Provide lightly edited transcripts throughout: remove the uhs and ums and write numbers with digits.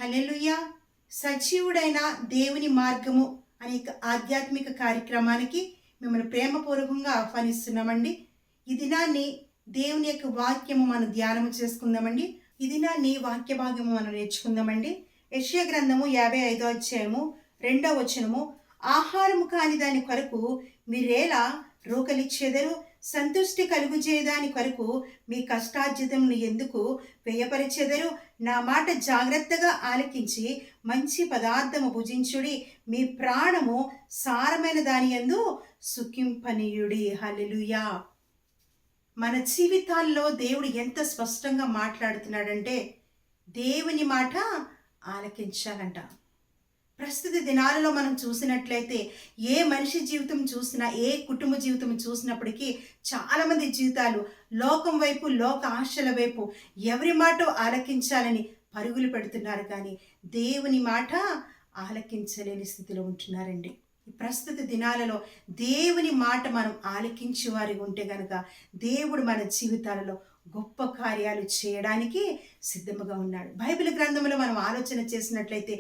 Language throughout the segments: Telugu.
హల్లెలూయా. సజీవుడైన దేవుని మార్గము అనే ఆధ్యాత్మిక కార్యక్రమానికి మిమ్మల్ని ప్రేమపూర్వకంగా ఆహ్వానిస్తున్నామండి. ఈ దినాన్ని దేవుని యొక్క వాక్యము మనం ధ్యానము చేసుకుందామండి. ఈ దినాన్ని వాక్య భాగము మనం నేర్చుకుందామండి. యెషయా గ్రంథము 55వ అధ్యాయము 2వ వచనము, ఆహారము కాని దాని కొరకు మీరేలా రోకలిచ్చెదరు, సంతుష్టి కలుగుజేయదాని కొరకు మీ కష్టార్జితమును ఎందుకు వ్యయపరిచెదరు? నా మాట జాగ్రత్తగా ఆలకించి మంచి పదార్థము భుజించుడి, మీ ప్రాణము సారమైన దాని యందు సుఖింపనీయుడి. హల్లెలూయా. మన జీవితాల్లో దేవుడు ఎంత స్పష్టంగా మాట్లాడుతున్నాడంటే దేవుని మాట ఆలకించాలంట. ప్రస్తుత దినాలలో మనం చూసినట్లయితే ఏ మనిషి జీవితం చూసినా, ఏ కుటుంబ జీవితం చూసినప్పటికీ చాలామంది జీవితాలు లోకం వైపు, లోక ఆశల వైపు ఎవరి మాట ఆలకించాలని పరుగులు పెడుతున్నారు, కానీ దేవుని మాట ఆలకించలేని స్థితిలో ఉంటున్నారండి. ఈ ప్రస్తుత దినాలలో దేవుని మాట మనం ఆలకించే వారి ఉంటే గనక దేవుడు మన జీవితాలలో గొప్ప కార్యాలు చేయడానికి సిద్ధముగా ఉన్నాడు. బైబిల్ గ్రంథంలో మనం ఆలోచన చేసినట్లయితే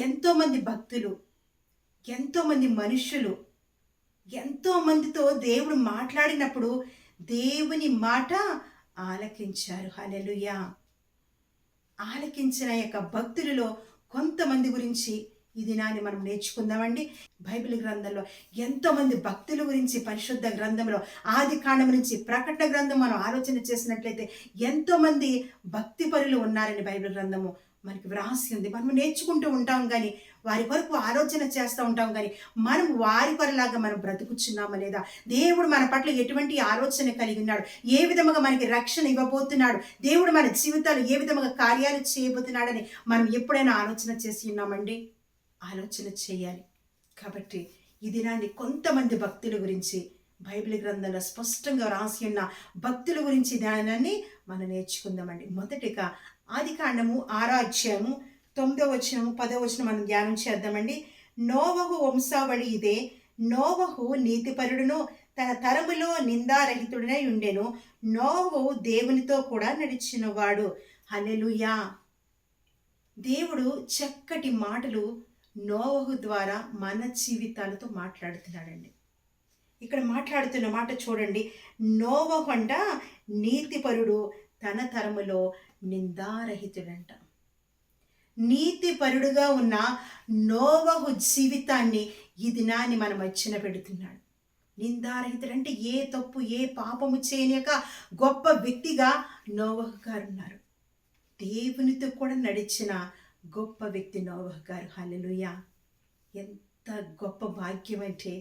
ఎంతోమంది భక్తులు, ఎంతోమంది మనుషులు, ఎంతోమందితో దేవుడు మాట్లాడినప్పుడు దేవుని మాట ఆలకించారు. హల్లెలూయా. ఆలకించిన యొక్క భక్తులలో కొంతమంది గురించి ఈ దినాన్ని మనం నేర్చుకుందామండి. బైబిల్ గ్రంథంలో ఎంతోమంది భక్తుల గురించి పరిశుద్ధ గ్రంథంలో ఆది కాండం నుంచి ప్రకటన గ్రంథం మనం ఆలోచన చేసినట్లయితే ఎంతోమంది భక్తి పరులు ఉన్నారని బైబిల్ గ్రంథము మనకి వ్రాసి ఉంది. మనం నేర్చుకుంటూ ఉంటాం, కానీ వారి కొరకు ఆలోచన చేస్తూ ఉంటాం, కానీ మనం వారి కొరలాగా మనం బ్రతుకుచున్నామా లేదా? దేవుడు మన పట్ల ఎటువంటి ఆలోచన కలిగి ఉన్నాడు, ఏ విధముగా మనకి రక్షణ ఇవ్వబోతున్నాడు, దేవుడు మన జీవితాలు ఏ విధముగా కార్యాలు చేయబోతున్నాడని మనం ఎప్పుడైనా ఆలోచన చేసి ఉన్నామండి? ఆలోచన చేయాలి. కాబట్టి ఈ దినాన్ని కొంతమంది భక్తుల గురించి బైబిల్ గ్రంథంలో స్పష్టంగా రాసి ఉన్న భక్తుల గురించి ధ్యానాన్ని మనం నేర్చుకుందామండి. మొదటిగా ఆది కాండము 6వ అధ్యాయము 9వ వచనము 10వ వచనం మనం ధ్యానం చేద్దామండి. నోవహు వంశావళి ఇదే. నోవహు నీతిపరుడును తన తరములో నిందారహితుడనై ఉండెను. నోవహు దేవునితో కూడా నడిచినవాడు. హల్లెలూయా. దేవుడు చక్కటి మాటలు నోవహు ద్వారా మన జీవితాలతో మాట్లాడుతున్నాడండి. ఇక్కడ మాట్లాడుతున్న మాట చూడండి. నోవహు అంట నీతిపరుడు, తన తరములో నిందారహితుడంట. నీతిపరుడుగా ఉన్న నోవహు జీవితాన్ని ఈ దినాన్ని మనం వచ్చిన పెడుతున్నాడు. నిందారహితుడంటే ఏ తప్పు, ఏ పాపము చేయనిక గొప్ప వ్యక్తిగా నోవహు గారు ఉన్నారు. దేవునితో కూడా నడిచిన గొప్ప వ్యక్తి నోవహు గారు. హల్లెలూయా. ఎంత గొప్ప భాగ్యం అంటే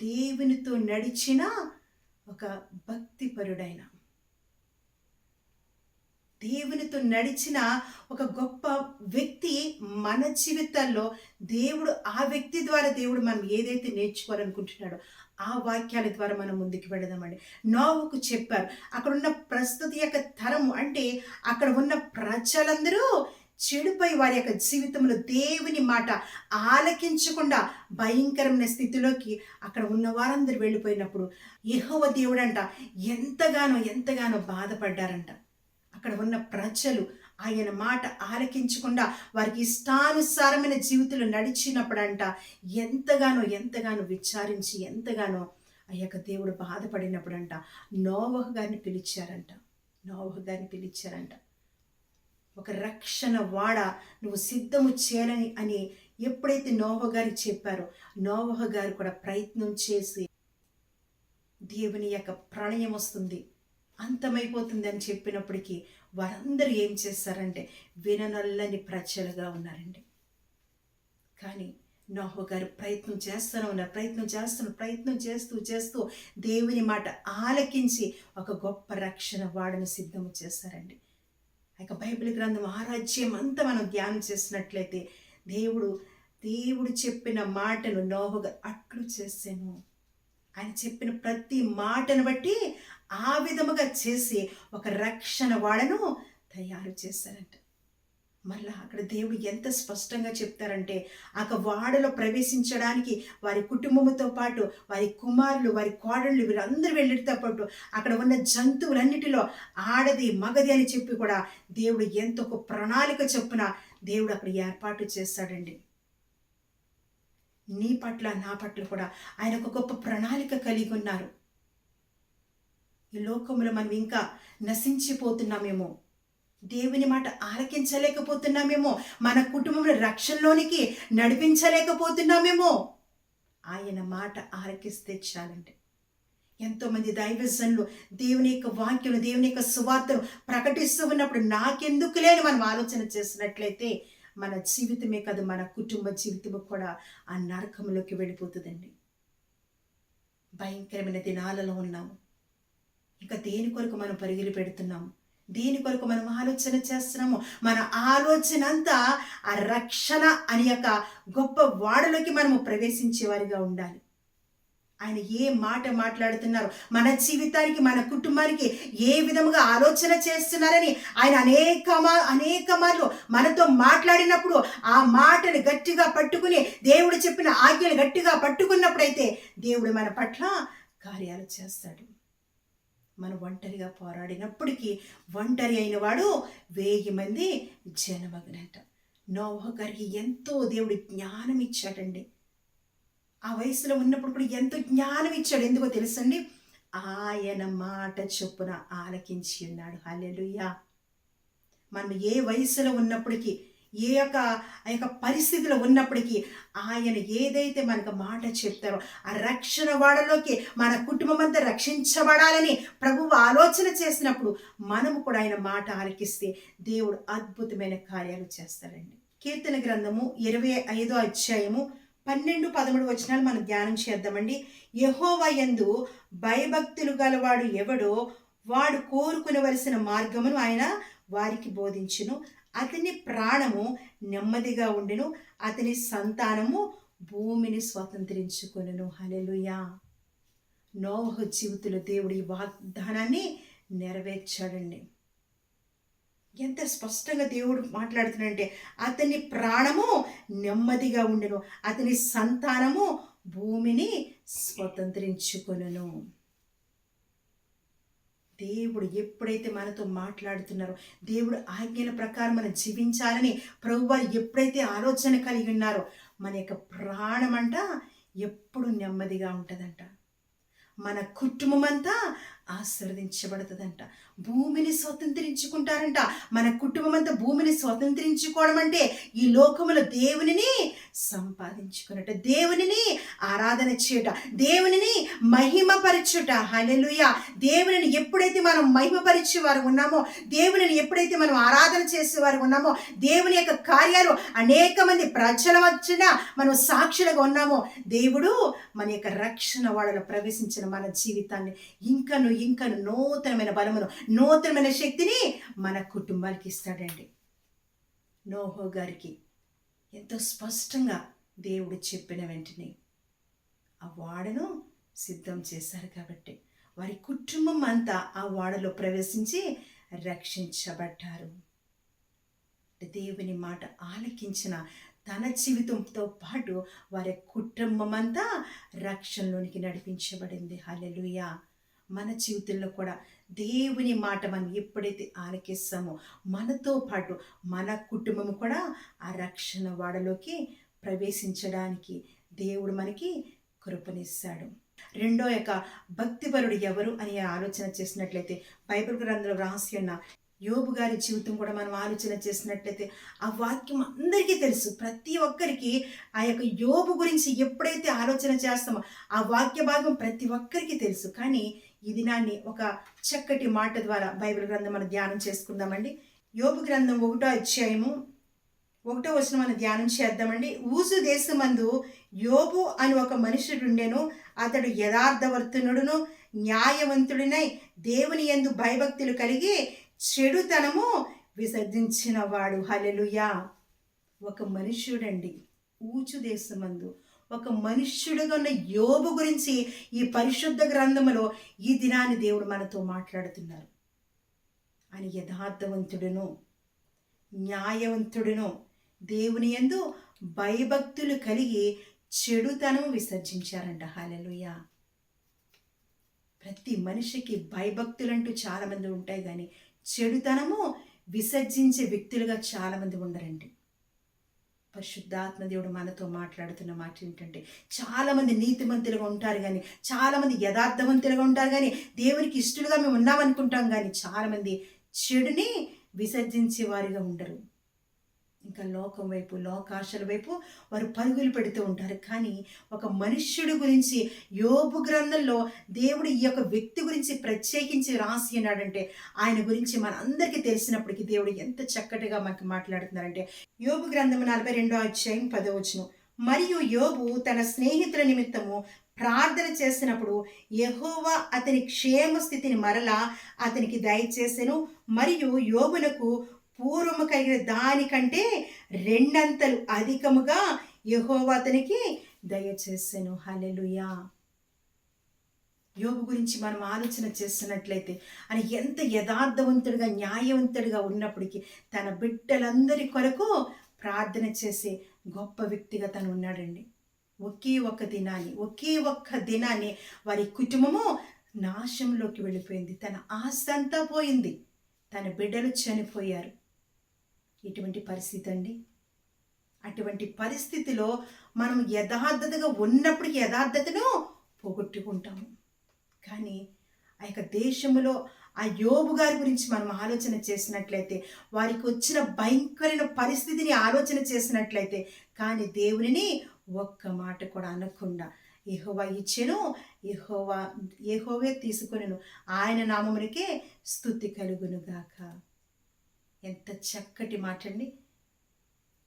దేవునితో నడిచిన ఒక భక్తిపరుడైన, దేవునితో నడిచిన ఒక గొప్ప వ్యక్తి మన జీవితాల్లో దేవుడు, ఆ వ్యక్తి ద్వారా దేవుడు మనం ఏదైతే నేర్చుకోవాలనుకుంటున్నాడో ఆ వాక్యాల ద్వారా మనం ముందుకు వెళదామండి. నోవహుకు చెప్పారు, అక్కడున్న ప్రస్తుత యొక్క తరము అంటే అక్కడ ఉన్న ప్రజలందరూ చెడుపై వారి యొక్క జీవితంలో దేవుని మాట ఆలకించకుండా భయంకరమైన స్థితిలోకి అక్కడ ఉన్న వారందరూ వెళ్ళిపోయినప్పుడు యెహోవా దేవుడంట ఎంతగానో బాధపడ్డారంట. అక్కడ ఉన్న ప్రజలు ఆయన మాట ఆలకించకుండా వారికి ఇష్టానుసారమైన జీవితంలో నడిచినప్పుడంట ఎంతగానో విచారించి ఎంతగానో ఆ యొక్క దేవుడు బాధపడినప్పుడంట నోవహు గారిని పిలిచారంట. ఒక రక్షణ వాడ నువ్వు సిద్ధము చేయాలని అని ఎప్పుడైతే నోవహు గారికి చెప్పారో నోవహు గారు కూడా ప్రయత్నం చేసి దేవుని యొక్క ప్రళయం వస్తుంది, అంతమైపోతుంది అని చెప్పినప్పటికీ వారందరూ ఏం చేస్తారంటే విననొల్లని ప్రజలుగా ఉన్నారండి. కానీ నోవహు గారు ప్రయత్నం చేస్తూ దేవుని మాట ఆలకించి ఒక గొప్ప రక్షణ వాడను సిద్ధము చేస్తారండి. ఇక బైబిల్ గ్రంథం 6వ అధ్యాయం అంతా మనం ధ్యానం చేసినట్లయితే దేవుడు చెప్పిన మాటను నోవహు గారు అట్లు చేశాను. ఆయన చెప్పిన ప్రతి మాటను బట్టి ఆ విధముగా చేసి ఒక రక్షణ వాడను తయారు చేశారంట. మళ్ళా అక్కడ దేవుడు ఎంత స్పష్టంగా చెప్తారంటే, వాడలో ప్రవేశించడానికి వారి కుటుంబంతో పాటు వారి కుమారులు, వారి కోడళ్ళు వీరందరూ వెళ్ళితో పాటు అక్కడ ఉన్న జంతువులన్నిటిలో ఆడది మగది అని చెప్పి కూడా దేవుడు ఎంత ఒక ప్రణాళిక చొప్పున దేవుడు అక్కడ ఏర్పాటు చేస్తాడండి. నీ పట్ల నా పట్ల కూడా ఆయన ఒక గొప్ప ప్రణాళిక కలిగి ఉన్నారు. ఈ లోకంలో మనం ఇంకా నశించిపోతున్నామేమో, దేవుని మాట ఆలకించలేకపోతున్నామేమో, మన కుటుంబంలో రక్షణలోనికి నడిపించలేకపోతున్నామేమో. ఆయన మాట ఆలకిస్తే చాలండి. ఎంతోమంది దైవజనులు దేవుని యొక్క వాక్యం, దేవుని యొక్క సువార్తను ప్రకటిస్తూ ఉన్నప్పుడు నాకెందుకు లేని మనం ఆలోచన చేసినట్లయితే మన జీవితమే కాదు, మన కుటుంబ జీవితము కూడా ఆ నరకంలోకి వెళ్ళిపోతుందండి. భయంకరమైన దినాలలో ఉన్నాము. ఇంకా దేని కొరకు మనం పరుగులు పెడుతున్నాము, దేని కొరకు మనం ఆలోచన చేస్తున్నాము? మన ఆలోచన అంతా ఆ రక్షణ అనే యొక్క గొప్ప వాడలోకి మనము ప్రవేశించే వారిగా ఉండాలి. ఆయన ఏ మాట మాట్లాడుతున్నారు, మన జీవితానికి, మన కుటుంబానికి ఏ విధముగా ఆలోచన చేస్తున్నారని ఆయన అనేక మార్లు మనతో మాట్లాడినప్పుడు ఆ మాటను గట్టిగా పట్టుకుని, దేవుడు చెప్పిన ఆజ్ఞలు గట్టిగా పట్టుకున్నప్పుడైతే దేవుడు మన పట్ల కార్యాలు చేస్తాడు. మనం ఒంటరిగా పోరాడినప్పటికీ ఒంటరి అయిన వాడు 1000 మంది జనమగ్నట. నోవహు గారికి ఎంతో దేవుడు జ్ఞానం ఇచ్చాడండి. ఆ వయసులో ఉన్నప్పుడు కూడా ఎంతో జ్ఞానం ఇచ్చాడు. ఎందుకో తెలుసండి, ఆయన మాట చొప్పున ఆలకించి ఉన్నాడు. హల్లెలూయా. మనం ఏ వయసులో ఉన్నప్పటికీ, ఆ యొక్క పరిస్థితిలో ఉన్నప్పటికీ ఆయన ఏదైతే మనకు మాట చెప్తారో ఆ రక్షణ వాడలోకి మన కుటుంబం అంతా రక్షించబడాలని ప్రభువు ఆలోచన చేసినప్పుడు మనము కూడా ఆయన మాట ఆలకిస్తే దేవుడు అద్భుతమైన కార్యాలు చేస్తాడండి. కీర్తన గ్రంథము 25వ అధ్యాయము 12-13 వచనాలు మనం ధ్యానం చేద్దామండి. యెహోవా యందు భయభక్తులు గలవాడు ఎవడో వాడు కోరుకునవలసిన మార్గమును ఆయన వారికి బోధించును. అతని ప్రాణము నెమ్మదిగా ఉండును, అతని సంతానము భూమిని స్వతంత్రించుకొనును. హల్లెలూయా. నోవహు జీవితంలో దేవుడు ఈ వాగ్దానాన్ని నెరవేర్చాడండి. ఎంత స్పష్టంగా దేవుడు మాట్లాడుతున్నాడంటే, అతని ప్రాణము నెమ్మదిగా ఉండును, అతని సంతానము భూమిని స్వతంత్రించుకొనును. దేవుడు ఎప్పుడైతే మనతో మాట్లాడుతున్నారో, దేవుడు ఆజ్ఞల ప్రకారం మనం జీవించాలని ప్రభువారు ఎప్పుడైతే ఆలోచన కలిగి ఉన్నారో, మన యొక్క ప్రాణం అంట ఎప్పుడు నెమ్మదిగా ఉంటుందంట. మన కుటుంబం అంతా ఆశీర్వదించబడుతుందంట. భూమిని స్వతంత్రించుకుంటారంట. మన కుటుంబం అంతా భూమిని స్వతంత్రించుకోవడం అంటే ఈ లోకములో దేవునిని సంపాదించుకున్నట, దేవునిని ఆరాధన చేయుట, దేవునిని మహిమపరచుట. హల్లెలూయా. దేవునిని ఎప్పుడైతే మనం మహిమపరిచే వారు ఉన్నామో, దేవునిని ఎప్పుడైతే మనం ఆరాధన చేసేవారు ఉన్నామో, దేవుని యొక్క కార్యాలు అనేక మంది ప్రజల వచ్చిన మనం సాక్షులుగా ఉన్నామో, దేవుడు మన యొక్క రక్షణ వాడలో ప్రవేశించిన మన జీవితాన్ని ఇంకను నూతనమైన బలమును, నూతనమైన శక్తిని మన కుటుంబానికి ఇస్తాడండి. నోవహు గారికి ఎంతో స్పష్టంగా దేవుడు చెప్పిన వెంటనే ఆ వాడను సిద్ధం చేశారు కాబట్టి వారి కుటుంబం అంతా ఆ వాడలో ప్రవేశించి రక్షించబడ్డారు. దేవుని మాట ఆలకించిన తన జీవితంతో పాటు వారి కుటుంబం అంతా రక్షణలోనికి నడిపించబడింది. హల్లెలూయా. మన జీవితంలో కూడా దేవుని మాట మనం ఎప్పుడైతే ఆలకిస్తామో, మనతో పాటు మన కుటుంబం కూడా ఆ రక్షణ వాడలోకి ప్రవేశించడానికి దేవుడు మనకి కృపనిస్తాడు. రెండో యొక్క భక్తిపరుడు ఎవరు అని ఆలోచన చేసినట్లయితే, బైబిల్ గ్రంథంలో రాసి ఉన్న యోబు గారి జీవితం కూడా మనం ఆలోచన చేసినట్లయితే ఆ వాక్యం అందరికీ తెలుసు. ప్రతి ఒక్కరికి ఆ యొక్క యోబు గురించి ఎప్పుడైతే ఆలోచన చేస్తామో ఆ వాక్య భాగం ప్రతి ఒక్కరికి తెలుసు. కానీ ఈ దినాన్ని ఒక చక్కటి మాట ద్వారా బైబిల్ గ్రంథం మనం ధ్యానం చేసుకుందామండి. యోబు గ్రంథం 1వ అధ్యాయము 1వ వచనం మనం ధ్యానం చేద్దామండి. ఊజు దేశమందు యోబు అని ఒక మనుషుడు ఉండెను. అతడు యథార్థవర్తనుడును న్యాయవంతుడినై దేవుని యందు భయభక్తులు కలిగి చెడుతనము విసర్జించినవాడు. హల్లెలూయా. ఒక మనుష్యుడండి, ఊచు దేశమందు ఒక మనుష్యుడుగా ఉన్న యోబు గురించి ఈ పరిశుద్ధ గ్రంథములో ఈ దినాన్ని దేవుడు మనతో మాట్లాడుతున్నారు. ఆయన యథార్థవంతుడును న్యాయవంతుడును, దేవుని యందు భయభక్తులు కలిగి చెడుతనం విసర్జించారంట. హల్లెలూయా. ప్రతి మనిషికి భయభక్తులంటూ చాలామంది ఉంటాయి, కానీ చెడుతనము విసర్జించే వ్యక్తులుగా చాలామంది ఉండరండి. పరిశుద్ధాత్మ దేవుడు మనతో మాట్లాడుతున్న మాట ఏంటంటే, చాలామంది నీతిమంతులుగా ఉంటారు కానీ, చాలామంది యథార్థవంతులుగా ఉంటారు కానీ, దేవునికి ఇష్టలుగా మేము ఉన్నామనుకుంటాం కానీ, చాలామంది చెడుని విసర్జించే వారిగా ఉండరు. ఇంకా లోకం వైపు, లోకాశల వైపు వారు పరుగులు పెడుతూ ఉంటారు. కానీ ఒక మనుష్యుడి గురించి యోబు గ్రంథంలో దేవుడు ఈ యొక్క వ్యక్తి గురించి ప్రత్యేకించి రాసి ఉన్నాడంటే, ఆయన గురించి మనందరికీ తెలిసినప్పటికీ దేవుడు ఎంత చక్కటిగా మనకి మాట్లాడుతున్నారంటే, యోబు గ్రంథము 42వ అధ్యాయం 10వ వచనం. మరియు యోబు తన స్నేహితుల నిమిత్తము ప్రార్థన చేసినప్పుడు యెహోవా అతని క్షేమ స్థితిని మరలా అతనికి దయచేసెను, మరియు యోబునకు పూర్వము కలిగిన దానికంటే రెండంతలు అధికముగా యెహోవా అతనికి దయచేసెను. హల్లెలూయా. యోబు గురించి మనం ఆలోచన చేస్తున్నట్లయితే, ఆయన ఎంత యథార్థవంతుడిగా, న్యాయవంతుడిగా ఉన్నప్పటికీ తన బిడ్డలందరి కొరకు ప్రార్థన చేసే గొప్ప వ్యక్తిగా తను ఉన్నాడండి. ఒకే ఒక్క దినాన్ని వారి కుటుంబము నాశంలోకి వెళ్ళిపోయింది. తన ఆస్తి అంతా పోయింది. తన బిడ్డలు చనిపోయారు. ఇటువంటి పరిస్థితి అండి. అటువంటి పరిస్థితిలో మనం యథార్థతగా ఉన్నప్పటికీ యథార్థతను పోగొట్టుకుంటాము. కానీ ఆ యొక్క దేశంలో ఆ యోబు గారి గురించి మనం ఆలోచన చేసినట్లయితే, వారికి వచ్చిన భయంకరమైన పరిస్థితిని ఆలోచన చేసినట్లయితే, కానీ దేవునిని ఒక్క మాట కూడా అనకుండా యెహోవా ఇచ్చెను, యెహోవే తీసుకొనెను, ఆయన నామమునికే స్తుతి కలుగునుగాక. ఎంత చక్కటి మాట అండి.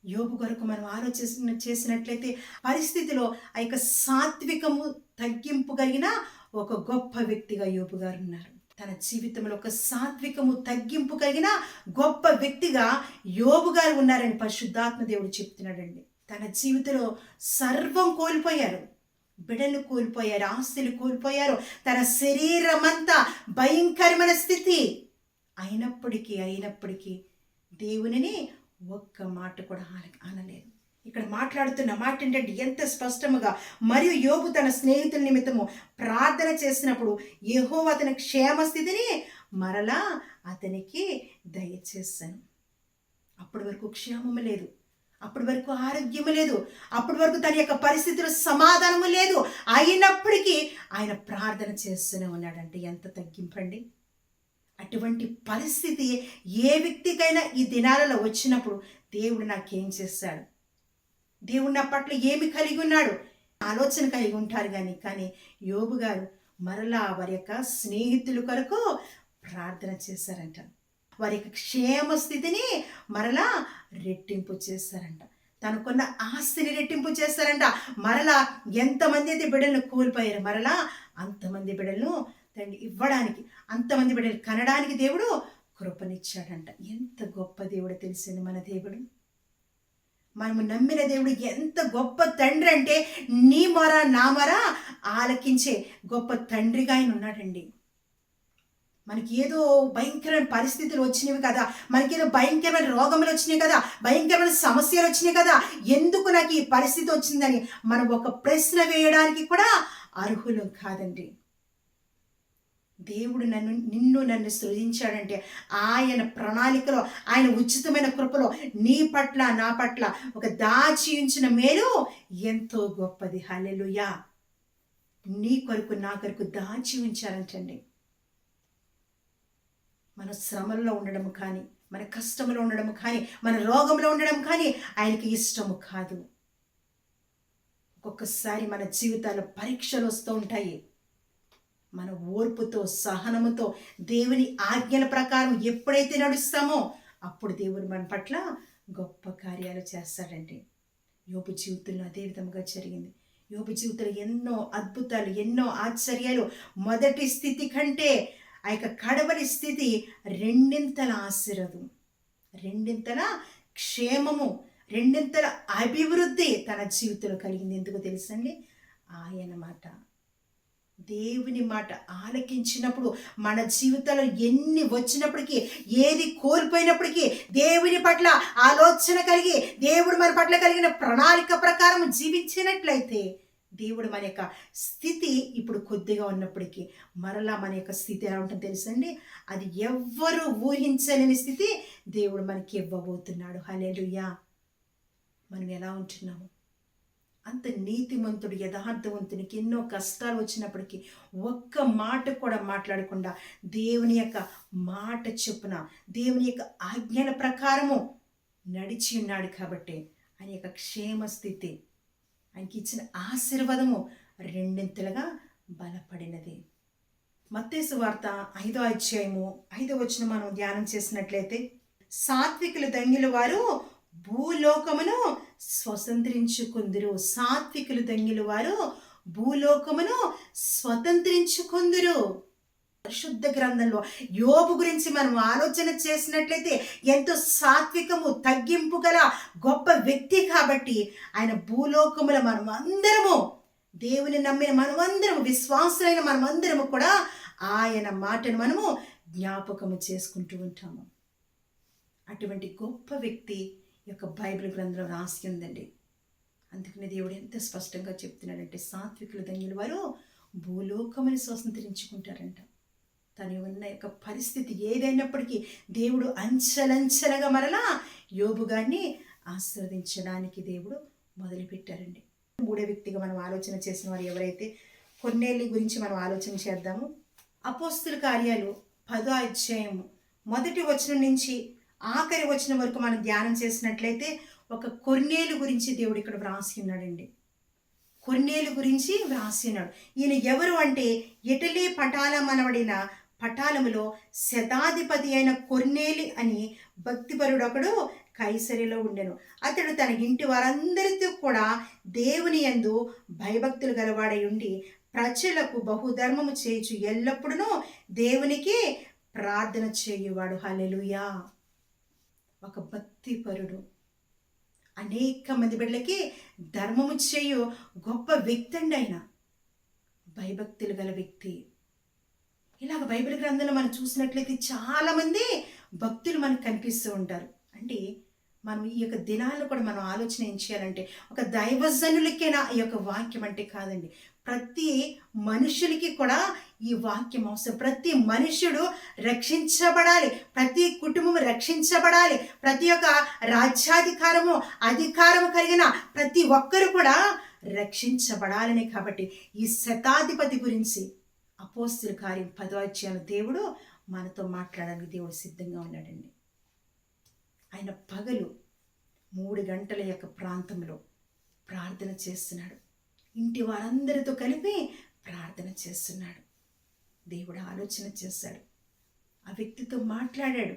యోబు కొరకు మనం ఆలోచన చేసినట్లయితే పరిస్థితిలో ఆ యొక్క సాత్వికము తగ్గింపు కలిగిన ఒక గొప్ప వ్యక్తిగా యోబు గారు ఉన్నారు. తన జీవితంలో ఒక సాత్వికము తగ్గింపు కలిగిన గొప్ప వ్యక్తిగా యోబు గారు ఉన్నారని పరిశుద్ధాత్మ దేవుడు చెప్తున్నాడండి. తన జీవితంలో సర్వం కోల్పోయారు. బిడ్డలు కోల్పోయారు, ఆస్తులు కోల్పోయారు, తన శరీరం అంతా భయంకరమైన స్థితి. అయినప్పటికీ దేవునిని ఒక్క మాట కూడా అనలేదు. ఇక్కడ మాట్లాడుతున్న మాట ఏంటంటే ఎంత స్పష్టముగా, మరియు యోబు తన స్నేహితుల నిమిత్తము ప్రార్థన చేసినప్పుడు యెహోవా అతని క్షేమస్థితిని మరలా అతనికి దయచేశాను. అప్పటి వరకు క్షేమము లేదు, అప్పటి వరకు ఆరోగ్యము లేదు, అప్పటి వరకు తన యొక్క పరిస్థితుల్లో సమాధానము లేదు. అయినప్పటికీ ఆయన ప్రార్థన చేస్తూనే ఉన్నాడంటే ఎంత తగ్గింపండి. అటువంటి పరిస్థితి ఏ వ్యక్తికైనా ఈ దినాలలో వచ్చినప్పుడు దేవుడు నాకేం చేశాడు, దేవుడు నా పట్ల ఏమి కలిగి ఉన్నాడు ఆలోచన కలిగి ఉంటారు. కానీ యోబు గారు మరలా వారి యొక్క స్నేహితుల కొరకు ప్రార్థన చేశారంట. వారి యొక్క క్షేమ స్థితిని మరలా రెట్టింపు చేశారంట. తనకున్న ఆస్తిని రెట్టింపు చేస్తారంట. మరలా ఎంతమంది అయితే బిడ్డలను కోల్పోయారు, మరలా అంతమంది బిడ్డలను ఇవ్వడానికి, అంతమంది బిడ్డలు కనడానికి దేవుడు కృపనిచ్చాడంట. ఎంత గొప్ప దేవుడు తెలిసింది మన దేవుడు. మనము నమ్మిన దేవుడు ఎంత గొప్ప తండ్రి అంటే, నీ మొర నా మొర ఆలకించే గొప్ప తండ్రిగా ఆయన ఉన్నాడండి. మనకి ఏదో భయంకరమైన పరిస్థితులు వచ్చినవి కదా, మనకేదో భయంకరమైన రోగములు వచ్చినాయి కదా, భయంకరమైన సమస్యలు వచ్చినాయి కదా, ఎందుకు నాకు ఈ పరిస్థితి వచ్చిందని మనం ఒక ప్రశ్న వేయడానికి కూడా అర్హులం కాదండి. దేవుడు నన్ను సృజించాడంటే ఆయన ప్రణాళికలో, ఆయన ఉచితమైన కృపలో నీ పట్ల నా పట్ల ఒక దాచి ఉంచిన మేలు ఎంతో గొప్పది. హల్లెలూయా. నీ కొరకు నా కొరకు దాచి ఉంచారంటండి. మన శ్రమల్లో ఉండడం కానీ, మన కష్టంలో ఉండడం కానీ, మన రోగంలో ఉండడం కానీ ఆయనకి ఇష్టము కాదు. ఒక్కొక్కసారి మన జీవితాల్లో పరీక్షలు వస్తూ ఉంటాయి. మన ఓర్పుతో, సహనముతో దేవుని ఆజ్ఞల ప్రకారం ఎప్పుడైతే నడుస్తామో అప్పుడు దేవుడు మన పట్ల గొప్ప కార్యాలు చేస్తాడండి. యోబు జీవితంలో అదే విధంగా జరిగింది. యోబు జీవితంలో ఎన్నో అద్భుతాలు, ఎన్నో ఆశ్చర్యాలు. మొదటి స్థితి కంటే ఆ యొక్క కడవరి స్థితి రెండింతల ఆశీర్వాదం, రెండింతల క్షేమము, రెండింతల అభివృద్ధి తన జీవితంలో కలిగింది. ఎందుకు తెలుసండి? ఆయన మాట. దేవుని మాట ఆలకించినప్పుడు మన జీవితంలో ఎన్ని వచ్చినప్పటికీ, ఏది కోల్పోయినప్పటికీ, దేవుని పట్ల ఆలోచన కలిగి, దేవుడు మన పట్ల కలిగిన ప్రణాళిక ప్రకారం జీవించినట్లయితే, దేవుడు మన యొక్క స్థితి ఇప్పుడు కొద్దిగా ఉన్నప్పటికీ మరలా మన యొక్క స్థితి ఎలా ఉంటుందో తెలుసండి, అది ఎవ్వరూ ఊహించలేని స్థితి దేవుడు మనకి ఇవ్వబోతున్నాడు. హల్లెలూయా. మనం ఎలా ఉంటున్నాము? అంత నీతిమంతుడు, యథార్థవంతునికి ఎన్నో కష్టాలు వచ్చినప్పటికీ ఒక్క మాట కూడా మాట్లాడకుండా దేవుని యొక్క మాట చొప్పున, దేవుని యొక్క ఆజ్ఞల ప్రకారము నడిచి ఉన్నాడు కాబట్టి ఆయన యొక్క క్షేమ స్థితి, ఆయనకి ఇచ్చిన ఆశీర్వాదము రెండింతలుగా బలపడినది. మత్తయి సువార్త 5వ అధ్యాయము 5వ వచనం మనం ధ్యానం చేసినట్లయితే, సాత్వికులు ధన్యులు వారు భూలోకమును స్వతంత్రించుకుందురు. సాత్వికులు ధన్యులు వారు భూలోకమును స్వతంత్రించుకుందురు. పరిశుద్ధ గ్రంథంలో యోబు గురించి మనం ఆలోచన చేసినట్లయితే ఎంతో సాత్వికము, తగ్గింపు గల గొప్ప వ్యక్తి కాబట్టి ఆయన భూలోకముల మనం అందరము, దేవుని నమ్మిన మనమందరము, విశ్వాసులైన మనమందరము కూడా ఆయన మాటను మనము జ్ఞాపకము చేసుకుంటూ ఉంటాము. అటువంటి గొప్ప వ్యక్తి యొక్క బైబిల్ గ్రంథంలో రాసి ఉందండి. అందుకని దేవుడు ఎంత స్పష్టంగా చెప్తున్నాడంటే, సాత్వికులు ధన్యులు వారు భూలోకముని స్వతంత్రించుకుంటారంట. తను ఉన్న యొక్క పరిస్థితి ఏదైనప్పటికీ దేవుడు అంచెలంచెలుగా మరలా యోబు గారిని ఆశీర్వదించడానికి దేవుడు మొదలుపెట్టారండి. మూడో వ్యక్తిగా మనం ఆలోచన చేసిన వారు ఎవరైతే, కొర్నేలి గురించి మనం ఆలోచన చేద్దాము. అపోస్తుల కార్యాలు 10వ అధ్యాయము 1వ వచనం నుంచి ఆఖరి వచనం వరకు మనం ధ్యానం చేసినట్లయితే ఒక కొర్నేలు గురించి దేవుడు ఇక్కడ వ్రాసి ఉన్నాడండి. కొర్నేలు గురించి వ్రాసి ఉన్నాడు. ఈయన ఎవరు అంటే, ఇటలీ పటాల మనవడిన పటాలములో శతాధిపతి అయిన కొర్నేలి అని భక్తిపరుడు ఒకడు కైసరిలో ఉండెను. అతడు తన ఇంటి వారందరితో కూడా దేవుని యందు భయభక్తులు గలవాడై ఉండి ప్రజలకు బహుధర్మము చేయుచు ఎల్లప్పుడూ దేవునికి ప్రార్థన చేయువాడు. హల్లెలూయా. ఒక భక్తిపరుడు, అనేక మంది బిడ్డలకి ధర్మము చేయు గొప్ప వ్యక్తి అండి ఆయన. భయభక్తులు గల వ్యక్తి. ఇలాగ బైబిల్ గ్రంథంలో మనం చూసినట్లయితే చాలామంది భక్తులు మనకు కనిపిస్తూ ఉంటారు. అంటే మనం ఈ యొక్క దినాల్లో కూడా మనం ఆలోచన ఏం చేయాలంటే, ఒక దైవజనులకేనా ఈ యొక్క వాక్యం అంటే కాదండి, ప్రతి మనుషులకి కూడా ఈ వాక్యం అవసరం. ప్రతి మనుషుడు రక్షించబడాలి, ప్రతి కుటుంబం రక్షించబడాలి, ప్రతి ఒక్క రాజ్యాధికారము అధికారము కలిగిన ప్రతి ఒక్కరు కూడా రక్షించబడాలని. కాబట్టి ఈ శతాధిపతి గురించి అపోస్తుల కార్యం 10వ అధ్యాయంలో దేవుడు మనతో మాట్లాడడానికి దేవుడు సిద్ధంగా ఉన్నాడండి. ఆయన పగలు 3 గంటల యొక్క ప్రాంతంలో ప్రార్థన చేస్తున్నాడు. ఇంటి వారందరితో కలిపి ప్రార్థన చేస్తున్నాడు. దేవుడు ఆలోచన చేశాడు, ఆ వ్యక్తితో మాట్లాడాడు.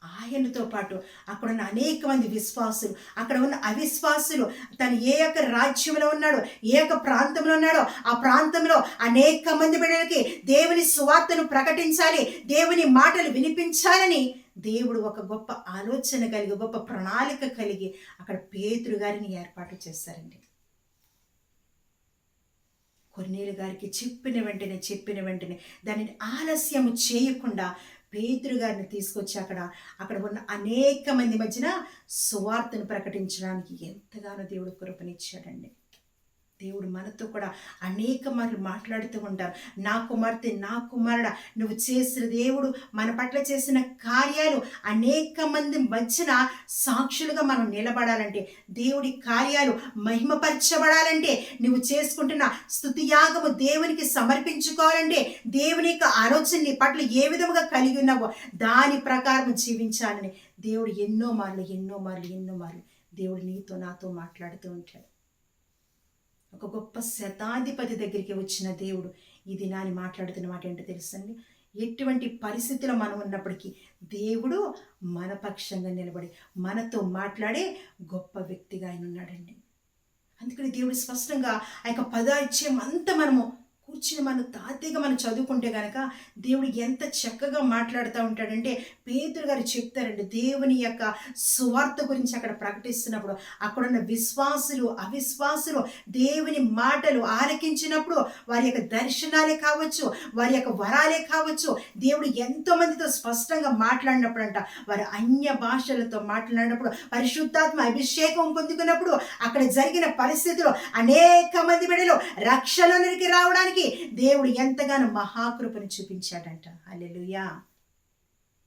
ఆయనతో పాటు అక్కడ ఉన్న అనేక మంది విశ్వాసులు, అక్కడ ఉన్న అవిశ్వాసులు, తను ఏ యొక్క రాజ్యంలో ఉన్నాడో, ఏ యొక్క ప్రాంతంలో ఉన్నాడో ఆ ప్రాంతంలో అనేక మంది బిడ్డలకి దేవుని సువార్తను ప్రకటించాలి, దేవుని మాటలు వినిపించాలని దేవుడు ఒక గొప్ప ఆలోచన కలిగి, గొప్ప ప్రణాళిక కలిగి అక్కడ పేతురు గారిని ఏర్పాటు చేశారండి. కొర్నేలు గారికి చెప్పిన వెంటనే దానిని ఆలస్యము చేయకుండా పేతురు గారిని తీసుకొచ్చి అక్కడ ఉన్న అనేక మంది మధ్యన సువార్తను ప్రకటించడానికి ఎంతగానో దేవుడు కృపనిచ్చాడండి. దేవుడు మనతో కూడా అనేక మార్లు మాట్లాడుతూ ఉంటారు. నా కుమార్తె, నా కుమారుడా, నువ్వు చేసిన దేవుడు మన పట్ల చేసిన కార్యాలు అనేక మంది మధ్యన సాక్షులుగా మనం నిలబడాలంటే, దేవుడి కార్యాలు మహిమపరచబడాలంటే, నువ్వు చేసుకుంటున్న స్తుతియాగము దేవునికి సమర్పించుకోవాలంటే, దేవుని యొక్క ఆలోచన నీ పట్ల ఏ విధముగా కలిగి ఉన్నావో దాని ప్రకారం జీవించాలని దేవుడు ఎన్నో మార్లు దేవుడు నీతో నాతో మాట్లాడుతూ ఉంటాడు. ఒక గొప్ప శతాధిపతి దగ్గరికి వచ్చిన దేవుడు ఈ దినాన్ని మాట్లాడుతున్న మాట ఏంటో తెలుసండి, ఎటువంటి పరిస్థితిలో మనం ఉన్నప్పటికీ దేవుడు మన పక్షంగా నిలబడి మనతో మాట్లాడే గొప్ప వ్యక్తిగా ఆయన ఉన్నాడండి. అందుకని దేవుడు స్పష్టంగా ఆ యొక్క 10వ అధ్యాయం అంతా మనము కూర్చుని మనం తాతీగా మనం చదువుకుంటే కనుక దేవుడు ఎంత చక్కగా మాట్లాడుతూ ఉంటాడంటే, పేతురు గారు చెప్తారండి దేవుని యొక్క సువార్త గురించి అక్కడ ప్రకటిస్తున్నప్పుడు అక్కడున్న విశ్వాసులు అవిశ్వాసులు దేవుని మాటలు ఆలకించినప్పుడు వారి యొక్క దర్శనాలే కావచ్చు, వారి యొక్క వరాలే కావచ్చు, దేవుడు ఎంతో మందితో స్పష్టంగా మాట్లాడినప్పుడు అంట, వారు అన్య భాషలతో మాట్లాడినప్పుడు, పరిశుద్ధాత్మ అభిషేకం పొందుకున్నప్పుడు అక్కడ జరిగిన పరిస్థితులు అనేక మంది బిడ్డలు రక్షణలోనికి రావడానికి దేవుడు ఎంతగానో మహాకృపను చూపించాడంట. హల్లెలూయా.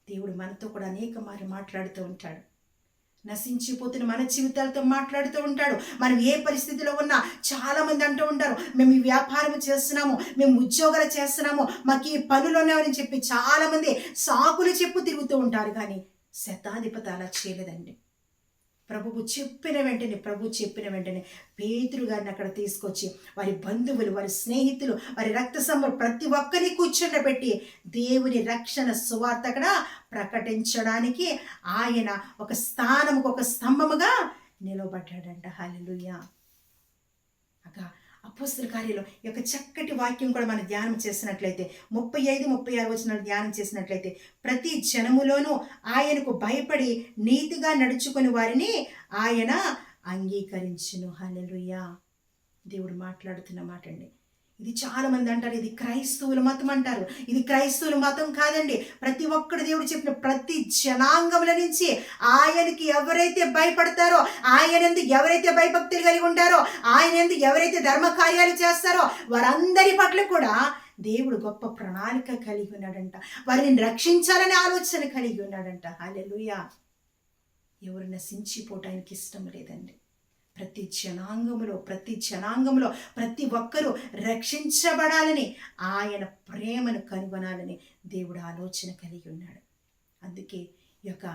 దేవుడు మనతో కూడా అనేక మాట్లాడుతూ ఉంటాడు. నశించిపోతున్న మన జీవితాలతో మాట్లాడుతూ ఉంటాడు. మనం ఏ పరిస్థితిలో ఉన్నా చాలా మంది అంటూ ఉంటారు, మేము ఈ వ్యాపారం చేస్తున్నాము, మేము ఉద్యోగాలు చేస్తున్నాము, మాకు ఈ పనులు ఉన్నామని చెప్పి చాలా మంది సాకులు చెప్పు తిరుగుతూ ఉంటారు. కానీ శతాధిపతి అలా చేయలేదండి. ప్రభువు చెప్పిన వెంటనే పేతురు గారిని అక్కడ తీసుకొచ్చి వారి బంధువులు, వారి స్నేహితులు, వారి రక్త సంబంధం ప్రతి ఒక్కరిని కూర్చుండబెట్టి దేవుని రక్షణ సువార్త అక్కడ ప్రకటించడానికి ఆయన ఒక స్థానముకు ఒక స్తంభముగా నిలబడ్డాడంట. హల్లెలూయా. అపోస్తల కార్యాలు ఈ యొక్క చక్కటి వాక్యం కూడా మనం ధ్యానం చేసినట్లయితే 35-36 వచనాలు ధ్యానం చేసినట్లయితే, ప్రతి జనములోనూ ఆయనకు భయపడి నీతిగా నడుచుకుని వారిని ఆయన అంగీకరించును. హల్లెలూయా. దేవుడు మాట్లాడుతున్న మాట అండి. ఇది చాలా మంది అంటారు ఇది క్రైస్తవుల మతం అంటారు. ఇది క్రైస్తవుల మతం కాదండి. ప్రతి ఒక్కడు దేవుడు చెప్పిన ప్రతి జనాంగముల నుంచి ఆయనకి ఎవరైతే భయపడతారో, ఆయనందు ఎవరైతే భయభక్తులు కలిగి ఉంటారో, ఆయనందు ఎవరైతే ధర్మ కార్యాలు చేస్తారో వారందరి పట్ల కూడా దేవుడు గొప్ప ప్రణాళిక కలిగి ఉన్నాడంట. వారిని రక్షించాలనే ఆలోచన కలిగి ఉన్నాడంట. హల్లెలూయా. ఎవరు నశించిపోవటానికి ఇష్టం లేదండి. ప్రతి జనాంగంలో ప్రతి ఒక్కరూ రక్షించబడాలని, ఆయన ప్రేమను కనుగొనాలని దేవుడు ఆలోచన కలిగి ఉన్నాడు. అందుకే ఈ యొక్క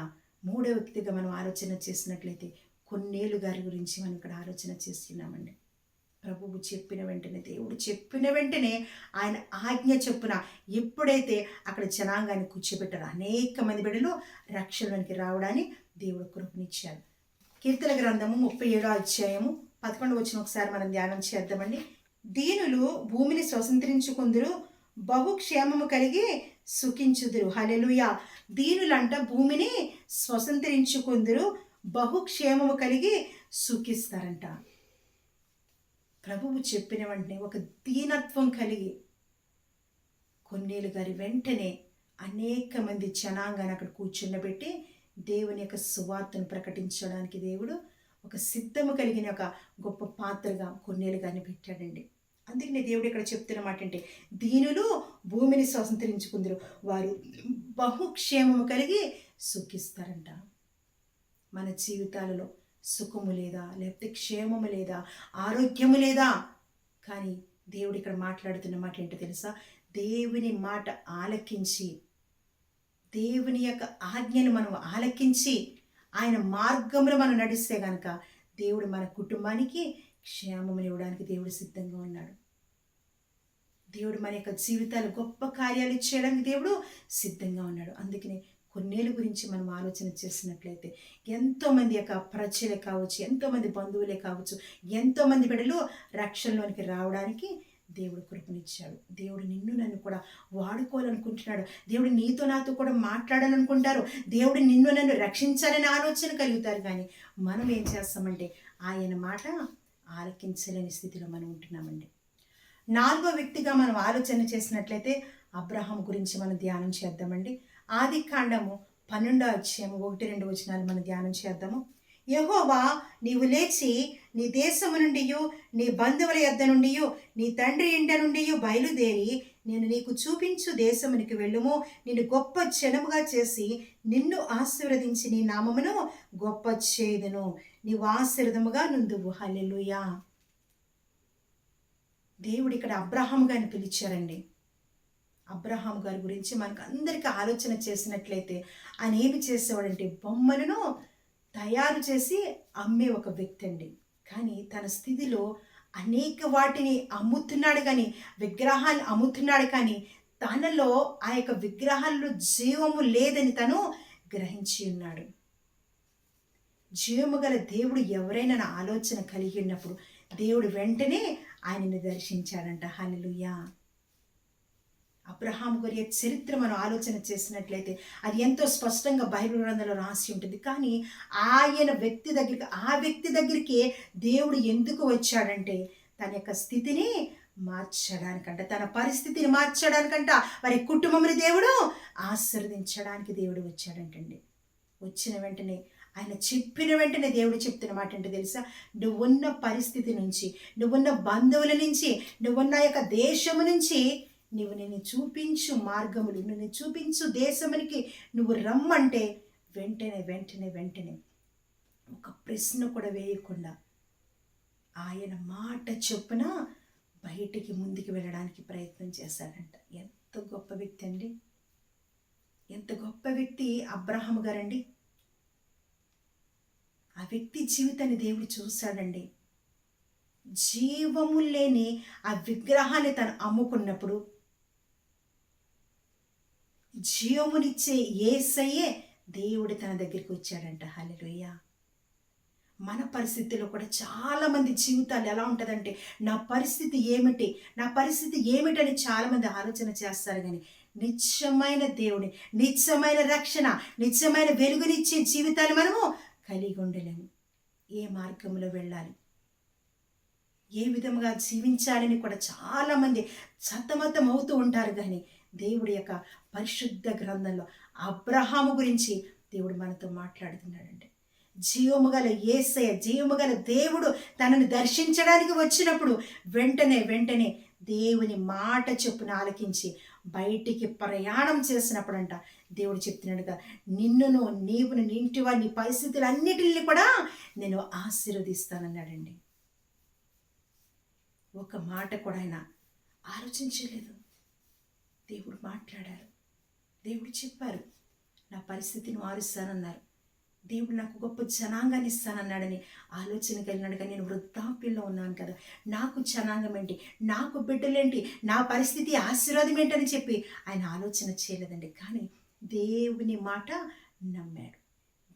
మూడవ వ్యక్తిగా మనం ఆలోచన చేసినట్లయితే కొన్నేలు గారి గురించి మనం ఇక్కడ ఆలోచన చేస్తున్నామండి. ప్రభువు చెప్పిన వెంటనే, దేవుడు చెప్పిన వెంటనే ఆయన ఆజ్ఞ చెప్పున ఎప్పుడైతే అక్కడ జనాంగాన్ని కూర్చోబెట్టారో అనేక మంది బిడ్డలు రక్షణలోనికి రావడానికి దేవుడు కృపనిచ్చాడు. కీర్తన గ్రంథము 37వ అధ్యాయము 11వ వచనం ఒకసారి మనం ధ్యానం చేద్దామండి. దీనులు భూమిని స్వతంత్రించుకుందురు, బహుక్షేమము కలిగి సుఖించుదురు. హల్లెలూయా. దీనులంట భూమిని స్వతంత్రించుకుందురు, బహుక్షేమము కలిగి సుఖిస్తారంట. ప్రభువు చెప్పిన వెంటనే ఒక దీనత్వం కలిగి కొన్నేలు గారి వెంటనే అనేక మంది జనాంగాన్ని అక్కడ కూర్చుండబెట్టి దేవుని యొక్క సువార్తను ప్రకటించడానికి దేవుడు ఒక సిద్ధము కలిగిన ఒక గొప్ప పాత్రగా కొన్నేలు గారిని పెట్టాడండి. అందుకనే దేవుడు ఇక్కడ చెప్తున్న మాట అంటే, దీనులు భూమిని స్వతంత్రించుకుందరు, వారు బహుక్షేమము కలిగి సుఖిస్తారంట. మన జీవితాలలో సుఖము లేదా, లేకపోతే క్షేమము లేదా, ఆరోగ్యము లేదా, కానీ దేవుడు ఇక్కడ మాట్లాడుతున్న మాట ఏంటో తెలుసా? దేవుని మాట ఆలకించి, దేవుని యొక్క ఆజ్ఞను మనం ఆలకించి ఆయన మార్గంలో మనం నడిస్తే కనుక దేవుడు మన కుటుంబానికి క్షేమం ఇవ్వడానికి దేవుడు సిద్ధంగా ఉన్నాడు. దేవుడు మన యొక్క జీవితాలు గొప్ప కార్యాలు చేయడానికి దేవుడు సిద్ధంగా ఉన్నాడు. అందుకనే కొన్నేళ్ళ గురించి మనం ఆలోచన చేసినట్లయితే ఎంతోమంది యొక్క ప్రజలే కావచ్చు, ఎంతోమంది బంధువులే కావచ్చు, ఎంతోమంది బిడ్డలు రక్షణలోనికి రావడానికి దేవుడు కృపనిచ్చాడు. దేవుడు నిన్ను నన్ను కూడా వాడుకోవాలనుకుంటున్నాడు. దేవుడు నీతో నాతో కూడా మాట్లాడాలనుకుంటారు. దేవుడు నిన్ను నన్ను రక్షించాలని ఆలోచన కలుగుతారు. కానీ మనం ఏం చేస్తామంటే ఆయన మాట ఆలకించలేని స్థితిలో మనం ఉంటున్నామండి. 4వ వ్యక్తిగా మనం ఆలోచన చేసినట్లయితే అబ్రహాం గురించి మనం ధ్యానం చేద్దామండి. ఆదికాండము 12వ అధ్యాయము 1-2 వచనాలు మనం ధ్యానం చేద్దాము. యెహోవా, నీవు లేచి నీ దేశము నుండి, నీ బంధువుల యొద్ద నుండి, నీ తండ్రి ఇంట నుండి బయలుదేరి నేను నీకు చూపించు దేశమునికి వెళ్ళుము. నిన్ను గొప్ప జనముగా చేసి నిన్ను ఆశీర్వదించి నీ నామమును గొప్ప చేయుదును. నీవు ఆశీర్వదముగా నుందువు. హల్లెలూయా. దేవుడు ఇక్కడ అబ్రహాం గారిని పిలిచారండి. అబ్రహాం గారి గురించి మనకు అందరికీ ఆలోచన చేసినట్లయితే ఆయన ఏమి చేసేవాడంటే బొమ్మలను తయారు చేసి అమ్మే ఒక వ్యక్తి అండి. కానీ తన స్థితిలో అనేక వాటిని అమ్ముతున్నాడు, కానీ విగ్రహాలు అమ్ముతున్నాడు, కానీ తనలో ఆ యొక్క విగ్రహాల్లో జీవము లేదని తను గ్రహించి ఉన్నాడు. జీవము గల దేవుడు ఎవరైనా ఆలోచన కలిగి ఉన్నప్పుడు దేవుడు వెంటనే ఆయనని దర్శించాడంట. హల్లెలూయా. అబ్రహాం గురి చరిత్ర మనం ఆలోచన చేసినట్లయితే అది ఎంతో స్పష్టంగా బైబిల్ గ్రంథంలో రాసి ఉంటుంది. కానీ ఆ వ్యక్తి దగ్గరికి దేవుడు ఎందుకు వచ్చాడంటే తన యొక్క స్థితిని మార్చడానికంట, తన పరిస్థితిని మార్చడానికంట, వారి కుటుంబంని దేవుడు ఆశీర్వదించడానికి దేవుడు వచ్చాడంటండి. వచ్చిన వెంటనే ఆయన చెప్పిన వెంటనే దేవుడు చెప్తున్న మాట ఏంటో తెలుసా? నువ్వున్న పరిస్థితి నుంచి, నువ్వున్న బంధువుల నుంచి, నువ్వున్న యొక్క దేశము నుంచి నేను చూపించు మార్గములు, నేను చూపించు దేశమునికి నువ్వు రమ్మంటే వెంటనే ఒక ప్రశ్న కూడా వేయకుండా ఆయన మాట చొప్పున బయటికి ముందుకు వెళ్ళడానికి ప్రయత్నం చేశాడంట. ఎంత గొప్ప వ్యక్తి అండి! ఎంత గొప్ప వ్యక్తి అబ్రహాము గారండి! ఆ వ్యక్తి జీవితాన్ని దేవుడు చూశాడండి. జీవము లేని ఆ విగ్రహాన్ని తను అమ్ముకున్నప్పుడు జీవమునిచ్చే యేసయ్యే దేవుడు తన దగ్గరికి వచ్చాడంట. హల్లెలూయా. మన పరిస్థితుల్లో కూడా చాలామంది జీవితాలు ఎలా ఉంటుందంటే నా పరిస్థితి ఏమిటని చాలామంది ఆలోచన చేస్తారు. కానీ నిత్యమైన దేవుని, నిత్యమైన రక్షణ, నిత్యమైన వెలుగునిచ్చే జీవితాలు మనము కలిగి ఉండలేము. ఏ మార్గంలో వెళ్ళాలి, ఏ విధంగా జీవించాలని కూడా చాలామంది సతమతం అవుతూ ఉంటారు. కానీ దేవుడి యొక్క పరిశుద్ధ గ్రంథంలో అబ్రహాము గురించి దేవుడు మనతో మాట్లాడుతున్నాడండి. జీవము గల యేసయ్య, జీవము గల దేవుడు తనను దర్శించడానికి వచ్చినప్పుడు వెంటనే దేవుని మాట చొప్పున ఆలకించి బయటికి ప్రయాణం చేసినప్పుడంట దేవుడు చెప్తున్నాడుగా, నీవును నీ ఇంటి వారి పరిస్థితులన్నిటిని కూడా నేను ఆశీర్వదిస్తానన్నాడండి. ఒక మాట కూడా ఆయన ఆలోచించలేదు. దేవుడు మాట్లాడారు, దేవుడు చెప్పారు, నా పరిస్థితిని మారుస్తానన్నారు, దేవుడు నాకు గొప్ప జనాంగాన్ని ఇస్తానన్నాడని ఆలోచన కలిగినాడు. కానీ నేను వృద్ధాప్యంలో ఉన్నాను కదా, నాకు జనాంగం ఏంటి, నాకు బిడ్డలేంటి, నా పరిస్థితి ఆశీర్వాదం ఏంటని చెప్పి ఆయన ఆలోచన చేయలేదండి. కానీ దేవుని మాట నమ్మాడు.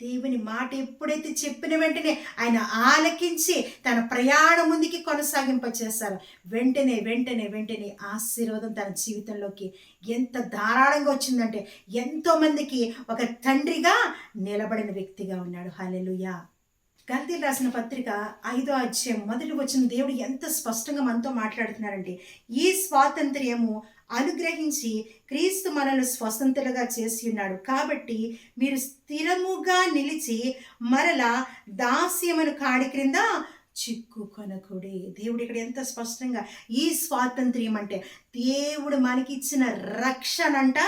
దేవుని మాట ఎప్పుడైతే చెప్పిన వెంటనే ఆయన ఆలకించి తన ప్రయాణం ముందుకి కొనసాగింపచేస్తారు. వెంటనే ఆశీర్వాదం తన జీవితంలోకి ఎంత ధారాళంగా వచ్చిందంటే ఎంతోమందికి ఒక తండ్రిగా నిలబడిన వ్యక్తిగా ఉన్నాడు. హల్లెలూయా. గల్తీలు రాసిన పత్రిక 5వ అధ్యాయం మొదటి వచనం దేవుడు ఎంత స్పష్టంగా మనతో మాట్లాడుతున్నారంటే, ఈ స్వాతంత్ర్యము అనుగ్రహించి క్రీస్తు మనల్ని స్వతంత్రులుగా చేసి ఉన్నాడు. కాబట్టి మీరు స్థిరముగా నిలిచి మరలా దాస్యమును కాడి క్రింద చిక్కుకొనకుడి. దేవుడు ఇక్కడ ఎంత స్పష్టంగా ఈ స్వాతంత్ర్యం అంటే దేవుడు మనకి ఇచ్చిన రక్షణ అంట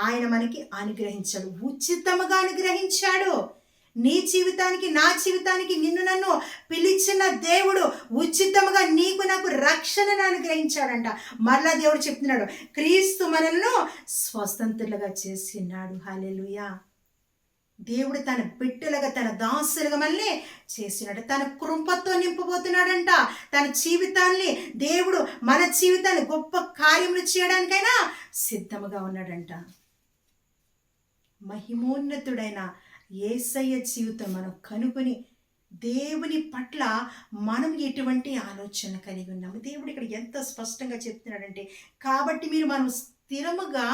ఆయన మనకి అనుగ్రహించాడు, ఉచితముగా అనుగ్రహించాడు. నీ జీవితానికి, నా జీవితానికి నిన్ను నన్ను పిలిచిన దేవుడు ఉచితముగా నీకు నాకు రక్షణను అనుగ్రహించాడంట. మరలా దేవుడు చెప్తున్నాడు, క్రీస్తు మనల్ని స్వతంత్రులుగా చేసినాడు. హల్లెలూయా. దేవుడు తన బిడ్డలుగా, తన దాసులుగా మనల్ని చేసినాడు. తన కృపతో నింపబోతున్నాడంట తన జీవితాన్ని. దేవుడు మన జీవితాన్ని గొప్ప కార్యములు చేయడానికైనా సిద్ధముగా ఉన్నాడంట. మహిమోన్నతుడైన యేసయ్య జీవితం మనం కనుగొని దేవుని పట్ల మనం ఎటువంటి ఆలోచన కలిగి ఉన్నాము. దేవుడు ఇక్కడ ఎంత స్పష్టంగా చెప్తున్నాడంటే, కాబట్టి మనం స్థిరముగా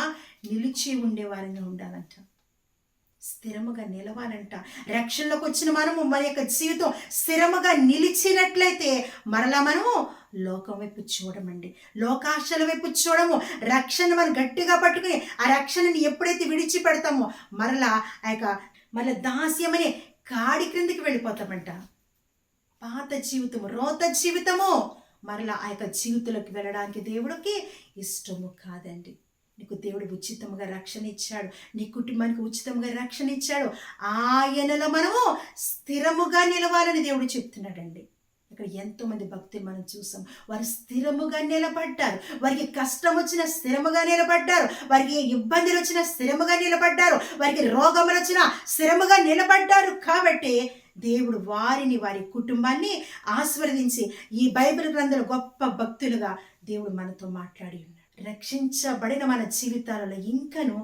నిలిచి ఉండేవారిగా ఉండాలంట, స్థిరముగా నిలవాలంట. రక్షణలోకి వచ్చిన మనము మన యొక్క జీవితం స్థిరముగా నిలిచినట్లయితే మరలా మనము లోకం వైపు చూడమండి, లోకాశల వైపు చూడము. రక్షణ మనం గట్టిగా పట్టుకుని ఆ రక్షణని ఎప్పుడైతే విడిచిపెడతామో మరలా మళ్ళీ దాస్యమనే కాడి క్రిందికి వెళ్ళిపోతామంట. పాత జీవితము, రోత జీవితము మరలా ఆ యొక్క జీవితంలోకి వెళ్ళడానికి దేవుడికి ఇష్టము కాదండి. నీకు దేవుడు ఉచితంగా రక్షణ ఇచ్చాడు, నీ కుటుంబానికి ఉచితంగా రక్షణ ఇచ్చాడు. ఆయనలో మనము స్థిరముగా నిలవాలని దేవుడు చెప్తున్నాడండి. ఇక్కడ ఎంతోమంది భక్తులు మనం చూసాం, వారు స్థిరముగా నిలబడ్డారు. వారికి కష్టం వచ్చినా స్థిరముగా నిలబడ్డారు, వారికి ఇబ్బందులు వచ్చినా స్థిరముగా నిలబడ్డారు, వారికి రోగములు వచ్చినా స్థిరముగా నిలబడ్డారు. కాబట్టి దేవుడు వారిని, వారి కుటుంబాన్ని ఆశీర్వదించి ఈ బైబిల్ గ్రంథంలో గొప్ప భక్తులుగా దేవుడు మనతో మాట్లాడి ఉన్నాడు. రక్షించబడిన మన జీవితాలలో ఇంకను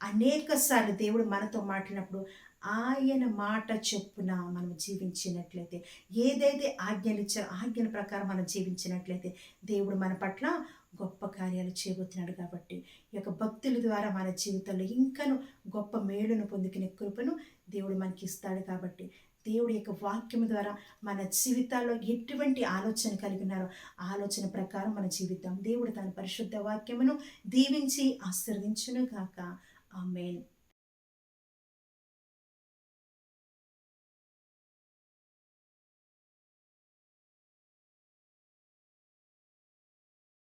అనేక సార్లు దేవుడు మనతో మాట్లాడినప్పుడు ఆయన మాట చొప్పున మనం జీవించినట్లయితే, ఏదైతే ఆజ్ఞలు ఇచ్చారో ఆజ్ఞల ప్రకారం మనం జీవించినట్లయితే దేవుడు మన పట్ల గొప్ప కార్యాలు చేయబోతున్నాడు. కాబట్టి ఈ యొక్క భక్తుల ద్వారా మన జీవితంలో ఇంకను గొప్ప మేలును పొందుకునే కృపను దేవుడు మనకి ఇస్తాడు. కాబట్టి దేవుడి యొక్క వాక్యం ద్వారా మన జీవితాల్లో ఎటువంటి ఆలోచన కలిగి ఉన్నారో ఆలోచన ప్రకారం మన జీవితం దేవుడు తన పరిశుద్ధ వాక్యమును దీవించి ఆశీర్వదించును గాక. ఆమేన్.